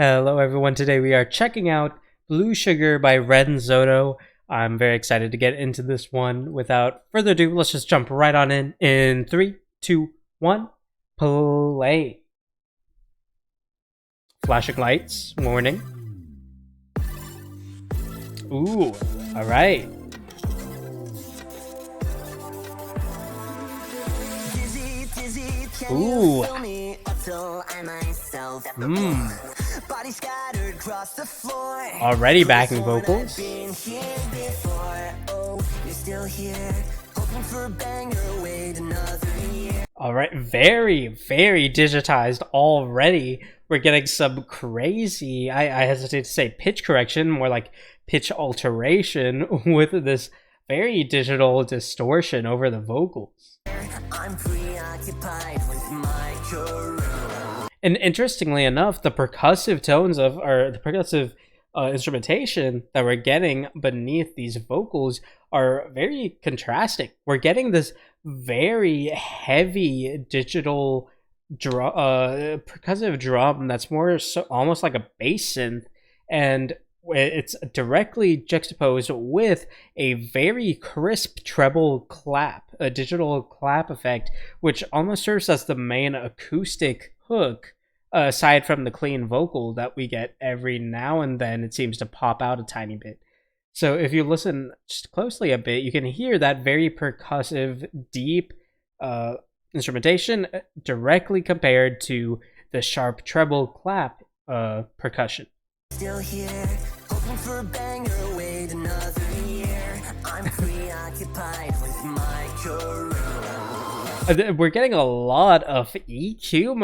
Hello everyone, today we are checking out Blue Sugar by REN ZOTTO. I'm very excited to get into this one. Without further ado, let's just jump right on in 3, 2, 1, play. Flashing lights, warning. Ooh, alright. Ooh. Already backing vocals. Alright, very digitized already. We're getting some crazy, I hesitate to say pitch correction, more like pitch alteration with this very digital distortion over the vocals. I'm preoccupied with my career. And interestingly enough, the percussive tones of, or the percussive instrumentation that we're getting beneath these vocals are very contrasting. We're getting this very heavy digital percussive drum that's more so almost like a bass synth, and it's directly juxtaposed with a very crisp treble clap, a digital clap effect, which almost serves as the main acoustic hook, aside from the clean vocal that we get every now and then. It seems to pop out a tiny bit. So if you listen just closely a bit, you can hear that very percussive, deep instrumentation directly compared to the sharp treble clap percussion. Still here, hoping for a banger, wait another year. I'm preoccupied with my career. We're getting a lot of EQ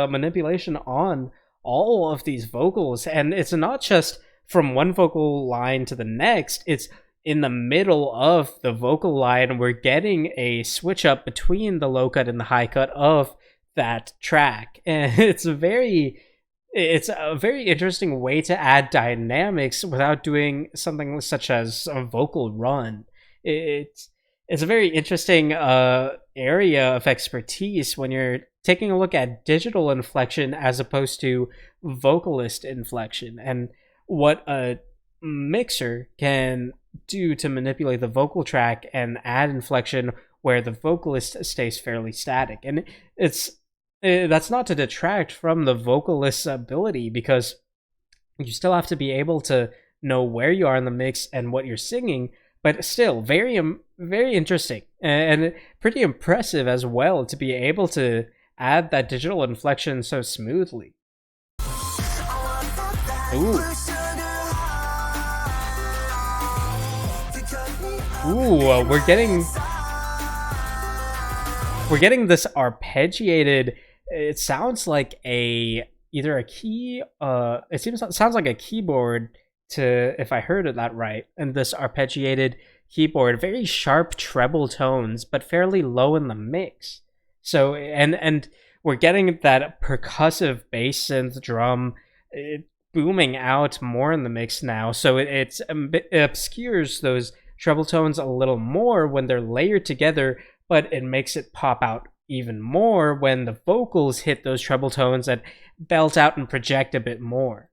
manipulation on all of these vocals, and it's not just from one vocal line to the next, it's in the middle of the vocal line. We're getting a switch up between the low cut and the high cut of that track, and it's a very interesting way to add dynamics without doing something such as a vocal run. It's a very interesting area of expertise when you're taking a look at digital inflection as opposed to vocalist inflection, and what a mixer can do to manipulate the vocal track and add inflection where the vocalist stays fairly static. And that's not to detract from the vocalist's ability, because you still have to be able to know where you are in the mix and what you're singing, but still very interesting and pretty impressive as well to be able to add that digital inflection so smoothly. Ooh. Ooh, we're getting this arpeggiated. It sounds like either a key. It sounds like a keyboard, if I heard that right. And this arpeggiated keyboard, very sharp treble tones, but fairly low in the mix. So and we're getting that percussive bass synth drum booming out more in the mix now. So it obscures those treble tones a little more when they're layered together, but it makes it pop out even more when the vocals hit those treble tones and belt out and project a bit more.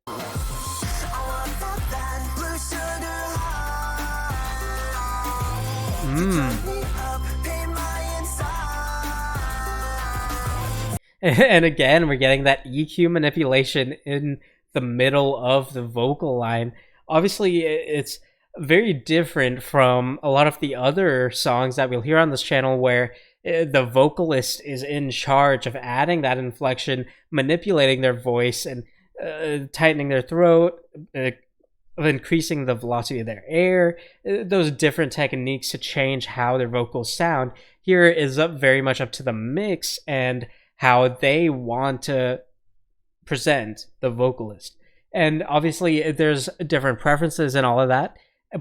And again, we're getting that EQ manipulation in the middle of the vocal line. Obviously, it's very different from a lot of the other songs that we'll hear on this channel, where the vocalist is in charge of adding that inflection, manipulating their voice, and tightening their throat, increasing the velocity of their air, those different techniques to change how their vocals sound. Here is very much up to the mix and how they want to present the vocalist. And obviously there's different preferences and all of that,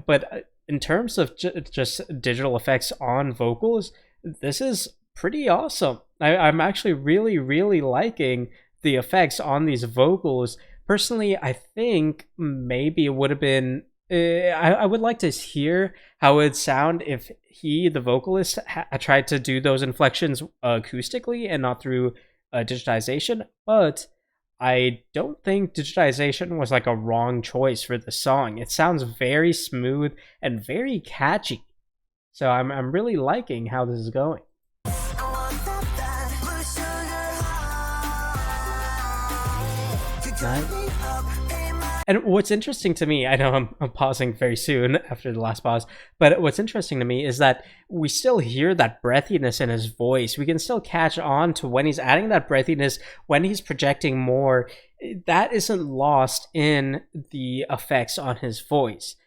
but in terms of just digital effects on vocals, this is pretty awesome. I'm actually really liking the effects on these vocals. Personally, I think maybe it would have been, I would like to hear how it would sound if the vocalist, tried to do those inflections acoustically and not through digitization. But I don't think digitization was like a wrong choice for the song. It sounds very smooth and very catchy. So I'm really liking how this is going. Nice. And what's interesting to me, I know I'm pausing very soon after the last pause, but what's interesting to me is that we still hear that breathiness in his voice. We can still catch on to when he's adding that breathiness, when he's projecting more. That isn't lost in the effects on his voice.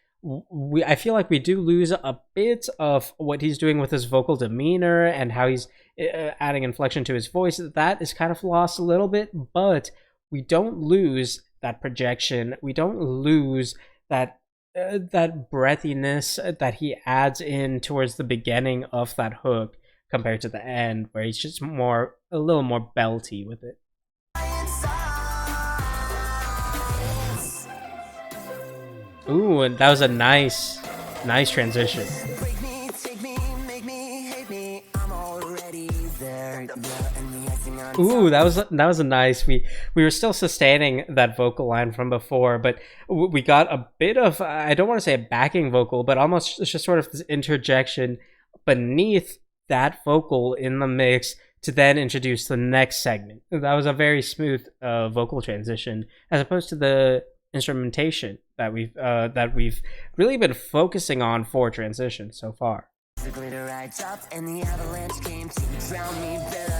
I feel like we do lose a bit of what he's doing with his vocal demeanor and how he's adding inflection to his voice. That is kind of lost a little bit, but we don't lose that projection. We don't lose that that breathiness that he adds in towards the beginning of that hook compared to the end, where he's just a little more belty with it. Ooh, and that was a nice transition. Ooh, that was a nice. We were still sustaining that vocal line from before, but we got a bit of, I don't want to say a backing vocal, but almost just sort of this interjection beneath that vocal in the mix to then introduce the next segment. That was a very smooth vocal transition, as opposed to the instrumentation that we've really been focusing on for transition so far. The glitter rides up and the avalanche came to drown me better.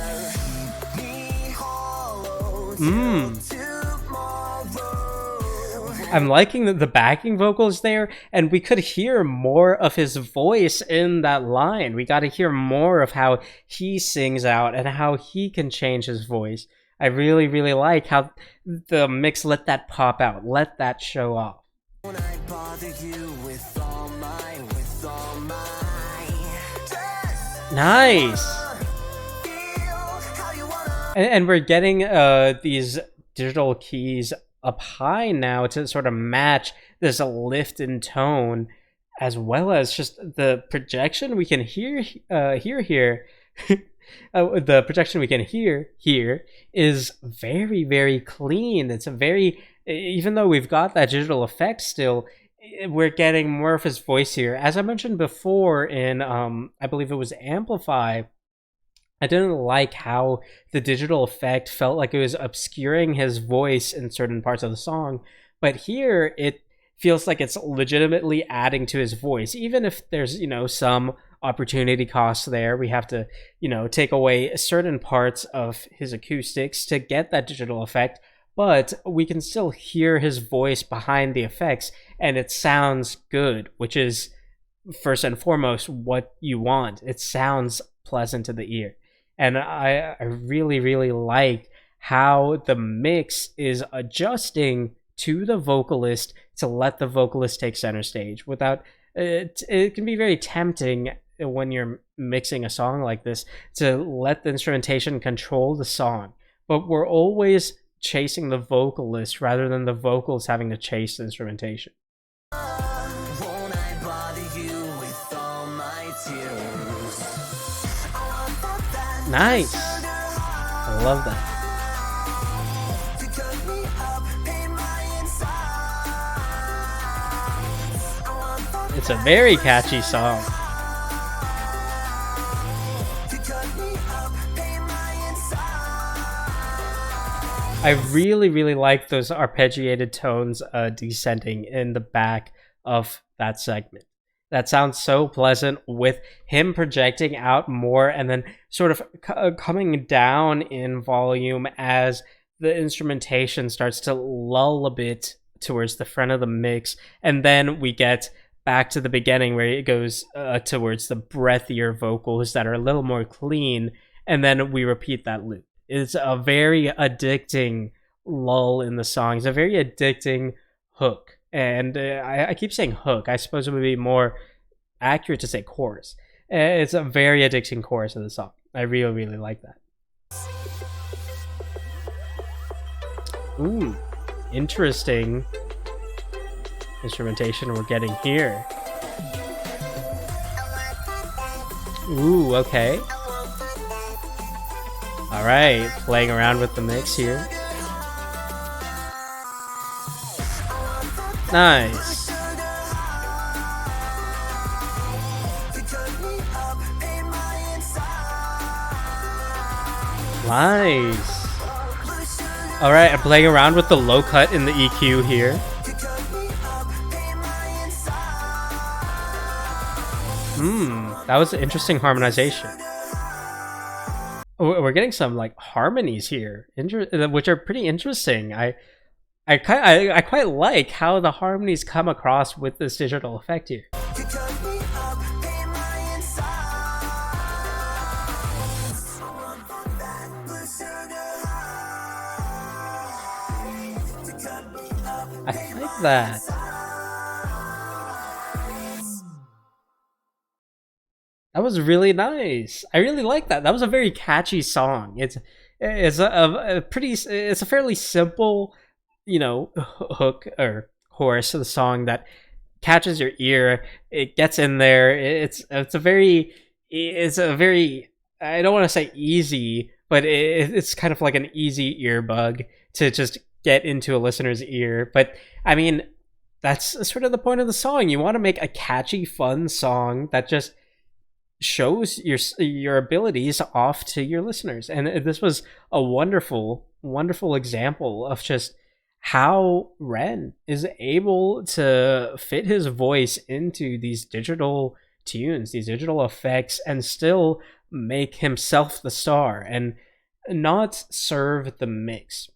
I'm liking the backing vocals there, and we could hear more of his voice in that line. We got to hear more of how he sings out and how he can change his voice. I really, really like how the mix let that pop out, let that show off. When I bother you with all my nice. And we're getting these digital keys up high now to sort of match this lift in tone, as well as just the projection we can hear here. The projection we can hear here is very, very clean. It's a very, even though we've got that digital effect still, we're getting more of his voice here. As I mentioned before in, I believe it was Amplify, I didn't like how the digital effect felt like it was obscuring his voice in certain parts of the song, but here it feels like it's legitimately adding to his voice. Even if there's, some opportunity costs there, we have to, take away certain parts of his acoustics to get that digital effect, but we can still hear his voice behind the effects, and it sounds good, which is first and foremost what you want. It sounds pleasant to the ear. And I really, really like how the mix is adjusting to the vocalist to let the vocalist take center stage. Without it can be very tempting when you're mixing a song like this to let the instrumentation control the song. But we're always chasing the vocalist rather than the vocals having to chase the instrumentation. Nice. I love that. It's a very catchy song. I really, really like those arpeggiated tones descending in the back of that segment. That sounds so pleasant with him projecting out more and then sort of coming down in volume as the instrumentation starts to lull a bit towards the front of the mix. And then we get back to the beginning where it goes towards the breathier vocals that are a little more clean. And then we repeat that loop. It's a very addicting lull in the song. It's a very addicting hook. And I keep saying hook. I suppose it would be more accurate to say chorus. It's a very addicting chorus of the song. I really, really like that. Ooh, interesting instrumentation we're getting here. Ooh, okay. All right, playing around with the mix here. Nice. Nice. Alright, I'm playing around with the low cut in the EQ here. That was an interesting harmonization. We're getting some like harmonies here, which are pretty interesting. I quite like how the harmonies come across with this digital effect here. I like that. That was really nice. I really like that. That was a very catchy song. It's a fairly simple, you know, hook or chorus of the song that catches your ear. It gets in there. It's a very I don't want to say easy, but it's kind of like an easy ear bug to just get into a listener's ear. But I mean, that's sort of the point of the song. You want to make a catchy, fun song that just shows your abilities off to your listeners. And this was a wonderful example of just how Ren is able to fit his voice into these digital tunes, these digital effects, and still make himself the star and not serve the mix.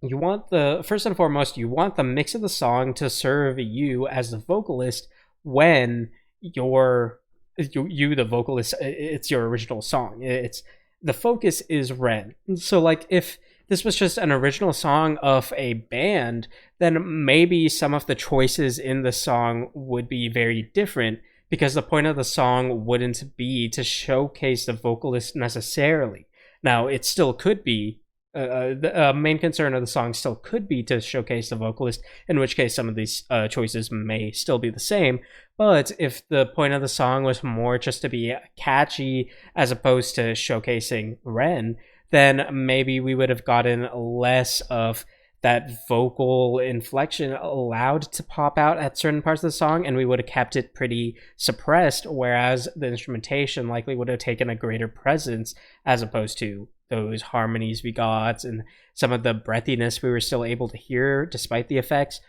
You want first and foremost, you want the mix of the song to serve you as the vocalist when you the vocalist, it's your original song. It's the focus is Ren. So like if this was just an original song of a band, then maybe some of the choices in the song would be very different, because the point of the song wouldn't be to showcase the vocalist necessarily. Now it still could be, the main concern of the song still could be to showcase the vocalist, in which case some of these choices may still be the same. But if the point of the song was more just to be catchy as opposed to showcasing Ren, then maybe we would have gotten less of that vocal inflection allowed to pop out at certain parts of the song, and we would have kept it pretty suppressed, whereas the instrumentation likely would have taken a greater presence as opposed to those harmonies we got and some of the breathiness we were still able to hear despite the effects.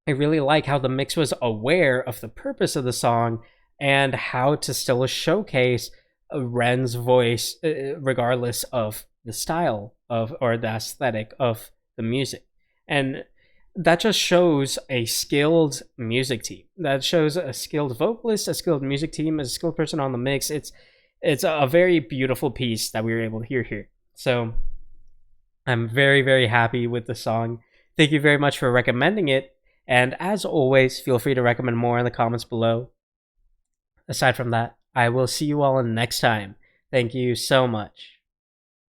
I really like how the mix was aware of the purpose of the song and how to still showcase Ren's voice regardless of the style of or the aesthetic of the music. And that just shows a skilled music team. That shows a skilled vocalist, a skilled music team, a skilled person on the mix. It's a very beautiful piece that we were able to hear here. So I'm very, very happy with the song. Thank you very much for recommending it. And as always, feel free to recommend more in the comments below. Aside from that, I will see you all next time. Thank you so much.